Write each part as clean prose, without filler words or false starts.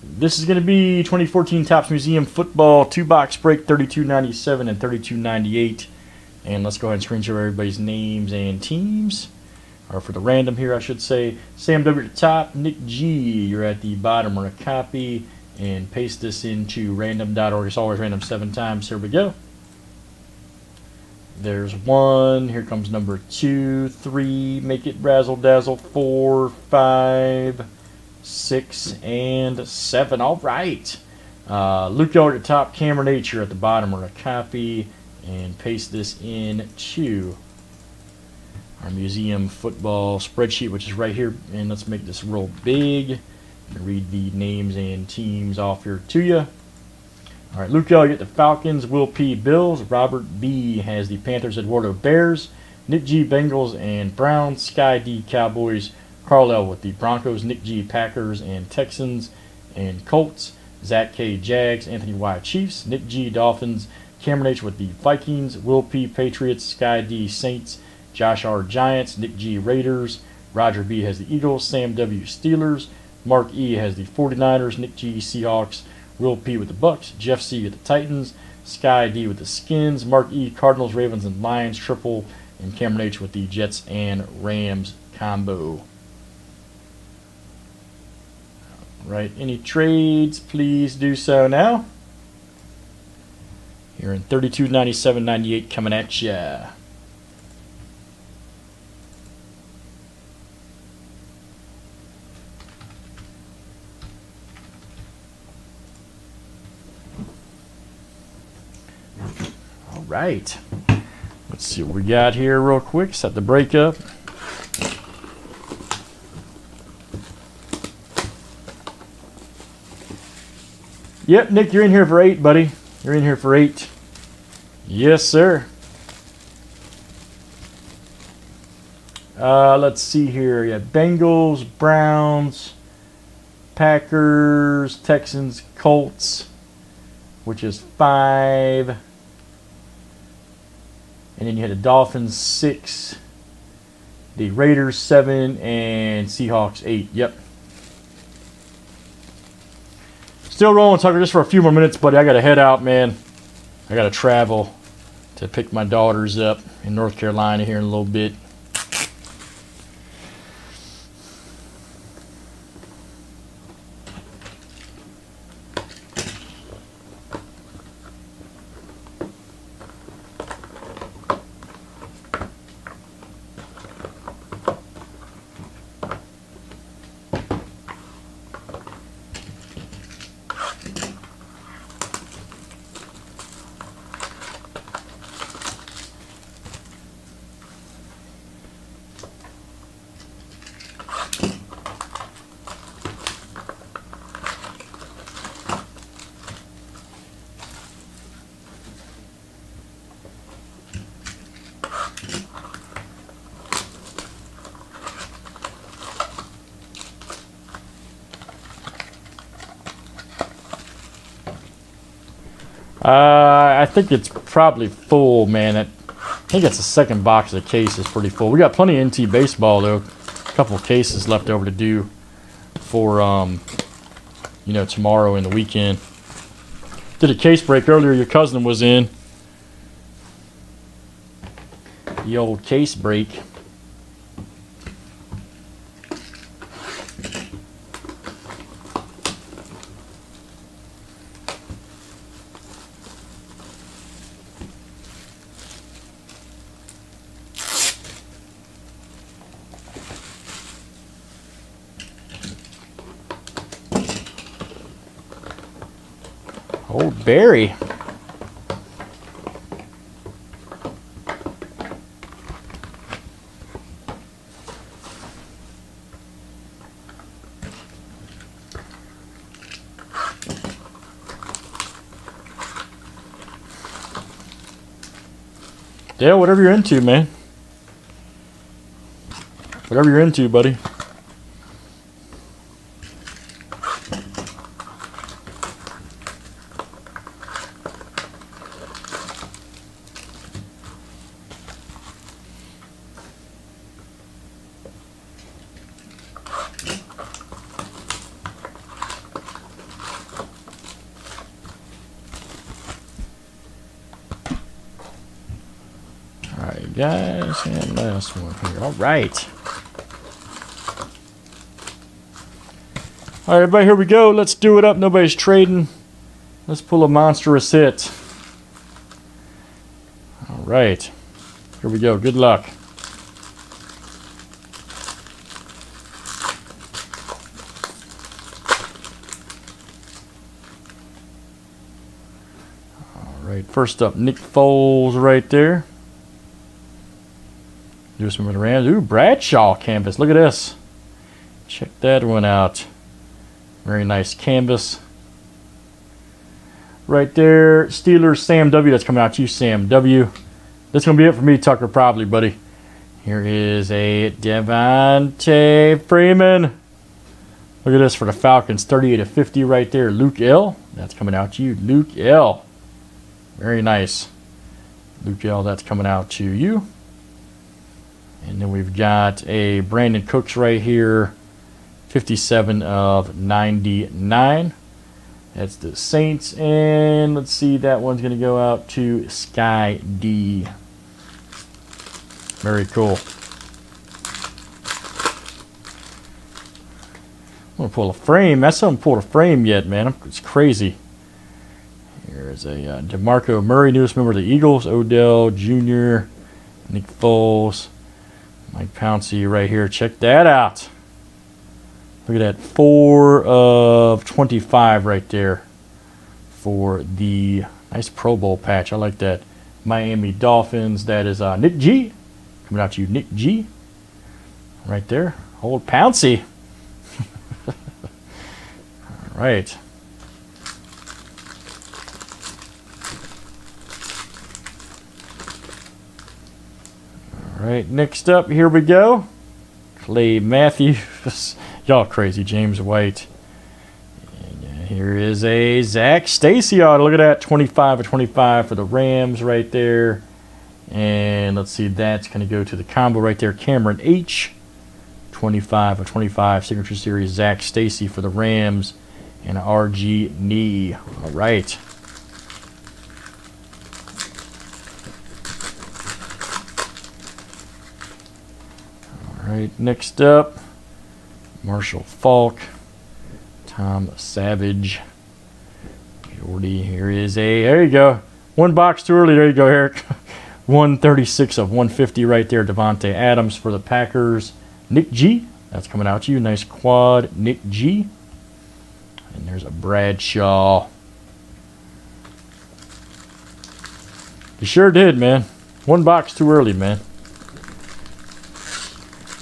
This is going to be 2014 Topps Museum Football 2-box break, 32.97 and 32.98. And let's go ahead and screen share everybody's names and teams. Or for the random here, I should say. Sam W at the top, Nick G, you're at the bottom. We're going to copy and paste this into random.org. It's always random 7 times. Here we go. There's 1. Here comes number 2, 3. Make it razzle dazzle. 4, 5, 6, and 7. All right. Luke Yard at the top, Cameron H at the bottom. We're going to copy and paste this into our museum football spreadsheet, which is right here. And let's make this real big and read the names and teams off here to you. All right, Luke L, you get the Falcons, Will P, Bills, Robert B has the Panthers, Eduardo Bears, Nick G, Bengals and Browns, Sky D, Cowboys, Carl L with the Broncos, Nick G, Packers and Texans and Colts, Zach K, Jags, Anthony Y, Chiefs, Nick G, Dolphins, Cameron H with the Vikings, Will P, Patriots, Sky D, Saints, Josh R, Giants, Nick G, Raiders, Roger B has the Eagles, Sam W, Steelers, Mark E has the 49ers, Nick G, Seahawks, Will P with the Bucks, Jeff C with the Titans, Sky D with the Skins, Mark E, Cardinals, Ravens, and Lions triple, and Cameron H with the Jets and Rams combo. Right, any trades, please do so now. Here in 32.97.98 coming at ya. Right. Let's see what we got here real quick. Set the break up. Yep, Nick, you're in here for 8, buddy. You're in here for 8. Yes, sir. Let's see here. Yeah, Bengals, Browns, Packers, Texans, Colts, which is 5. And then you had the Dolphins 6, the Raiders 7, and Seahawks 8. Yep. Still rolling, Tucker, just for a few more minutes, buddy. I got to head out, man. I got to travel to pick my daughters up in North Carolina here in a little bit. I think it's probably full, man. I think it's the second box of the case is pretty full. We got plenty of NT baseball, though. A couple of cases left over to do for, you know, tomorrow and the weekend. Did a case break earlier. Your cousin was in. The old case break. Old Barry. Dale, whatever you're into, man. Whatever you're into, buddy. guys. And last one here. All right. All right, everybody, here we go. Let's do it up. Nobody's trading. Let's pull a monstrous hit. All right. Here we go. Good luck. All right. First up, Nick Foles right there. Do some of the Rams. Ooh, Bradshaw canvas. Look at this. Check that one out. Very nice canvas. Right there, Steelers, Sam W. That's coming out to you, Sam W. That's going to be it for me, Tucker, probably, buddy. Here is a Devontae Freeman. Look at this for the Falcons, 38/50 right there. Luke L. That's coming out to you, Luke L. Very nice. Luke L. That's coming out to you. And then we've got a Brandon Cooks right here. 57/99. That's the Saints. And let's see, that one's going to go out to Sky D. Very cool. I'm going to pull a frame. I still haven't pulled a frame yet, man. It's crazy. Here's a DeMarco Murray, newest member of the Eagles. Odell Jr., Nick Foles, Mike Pouncey right here. Check that out. Look at that, 4/25 right there for the nice Pro Bowl patch. I like that. Miami Dolphins. That is Nick G. Coming out to you, Nick G. Right there. Old Pouncey. All right. All right, next up, here we go. Clay Matthews. Y'all crazy, James White. And here is a Zach Stacy auto. Look at that, 25/25 for the Rams right there. And let's see, that's going to go to the combo right there. Cameron H. 25/25 Signature Series Zach Stacy for the Rams. And RG Knee. All right. All right, next up. Marshall Falk, Tom Savage, Jordy. Here is a, there you go. One box too early. There you go, Eric. 136/150 right there. Devontae Adams for the Packers. Nick G. That's coming out to you. Nice quad, Nick G. And there's a Bradshaw. You sure did, man. One box too early, man.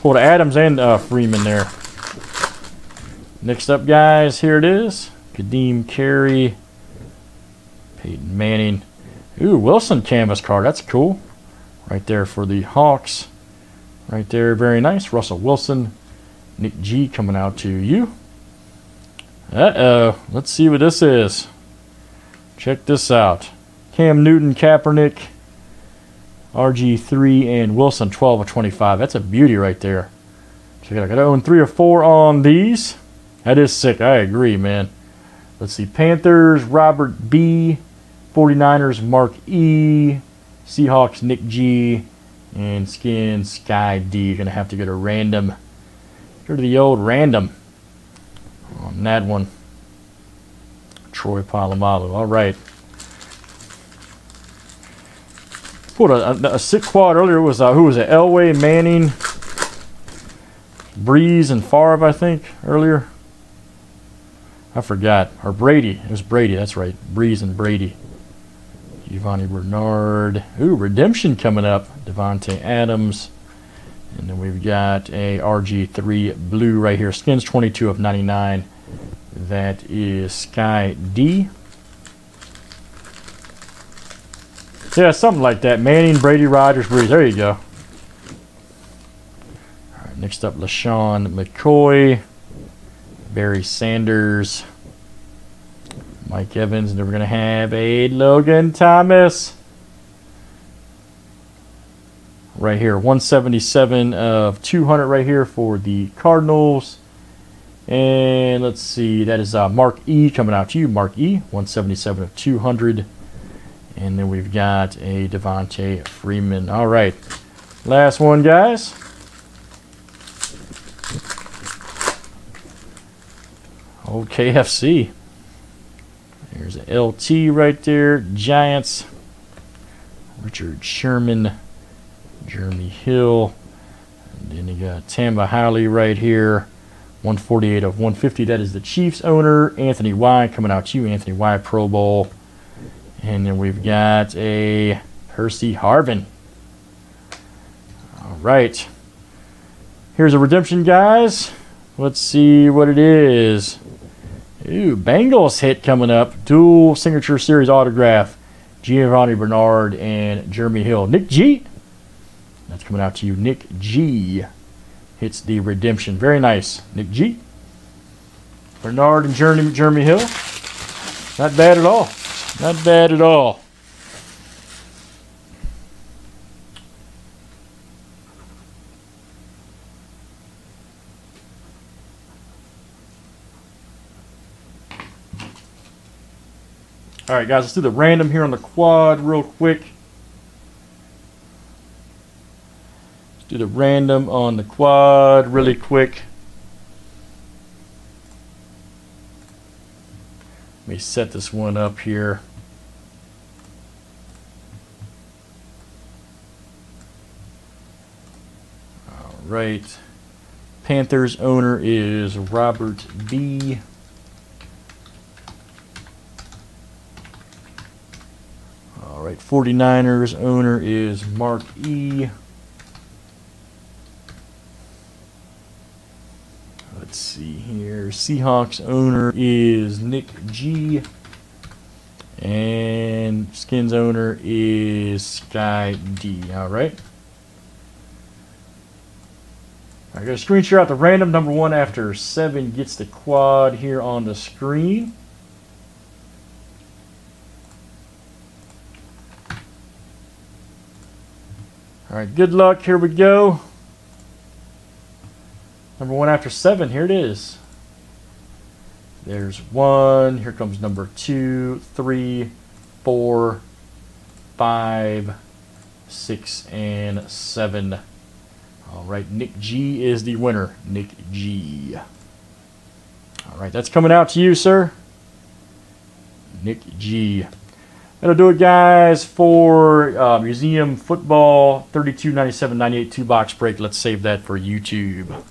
Pulled Adams and Freeman there. Next up, guys, here it is. Kadeem Carey, Peyton Manning. Ooh, Wilson canvas card. That's cool. Right there for the Hawks. Right there, very nice. Russell Wilson. Nick G coming out to you. Uh-oh. Let's see what this is. Check this out. Cam Newton, Kaepernick, RG3, and Wilson, 12/25. That's a beauty right there. Check it out. I got to own 3 or 4 on these. That is sick. I agree, man. Let's see. Panthers, Robert B. 49ers, Mark E. Seahawks, Nick G. And Skins, Sky D. You're going to have to go to random. Go to the old random on that one. Troy Polamalu. All right. Pulled a sick quad earlier. It was, who was it? Elway, Manning, Breeze, and Favre, I think, earlier. I forgot. Or Brady. It was Brady. That's right. Breeze and Brady. Giovanni Bernard. Ooh, redemption coming up. Devontae Adams. And then we've got a RG3 blue right here. Skins 22/99. That is Sky D. Yeah, something like that. Manning, Brady, Rodgers, Breeze. There you go. All right, next up, LaShawn McCoy. Barry Sanders, Mike Evans, and then we're going to have a Logan Thomas. Right here, 177/200 right here for the Cardinals. And let's see, that is Mark E coming out to you. Mark E, 177/200. And then we've got a Devontae Freeman. All right. Last one, guys. Old KFC. There's an LT right there. Giants. Richard Sherman. Jeremy Hill. And then you got Tamba Howley right here. 148 of 150. That is the Chiefs owner. Anthony Y coming out to you. Anthony Y Pro Bowl. And then we've got a Percy Harvin. All right. Here's a redemption, guys. Let's see what it is. Ooh, Bengals hit coming up. Dual signature series autograph. Giovanni Bernard and Jeremy Hill. Nick G. That's coming out to you. Nick G. Hits the redemption. Very nice. Nick G. Bernard and Jeremy Hill. Not bad at all. Not bad at all. All right, guys, let's do the random here on the quad real quick. Let's do the random on the quad really quick. Let me set this one up here. All right. Panthers owner is Robert B. All right, 49ers owner is Mark E. Let's see here. Seahawks owner is Nick G. And Skins owner is Sky D. All right. I got a screen share out the random. Number 1 after 7 gets the quad here on the screen. All right, good luck. Here we go. Number 1 after 7. Here it is. There's 1. Here comes number 2, 3, 4, 5, 6, and 7. All right, Nick G is the winner. Nick G. All right, that's coming out to you, sir. Nick G. That'll do it, guys, for Museum Football 32, 97, 98 2-box break. Let's save that for YouTube.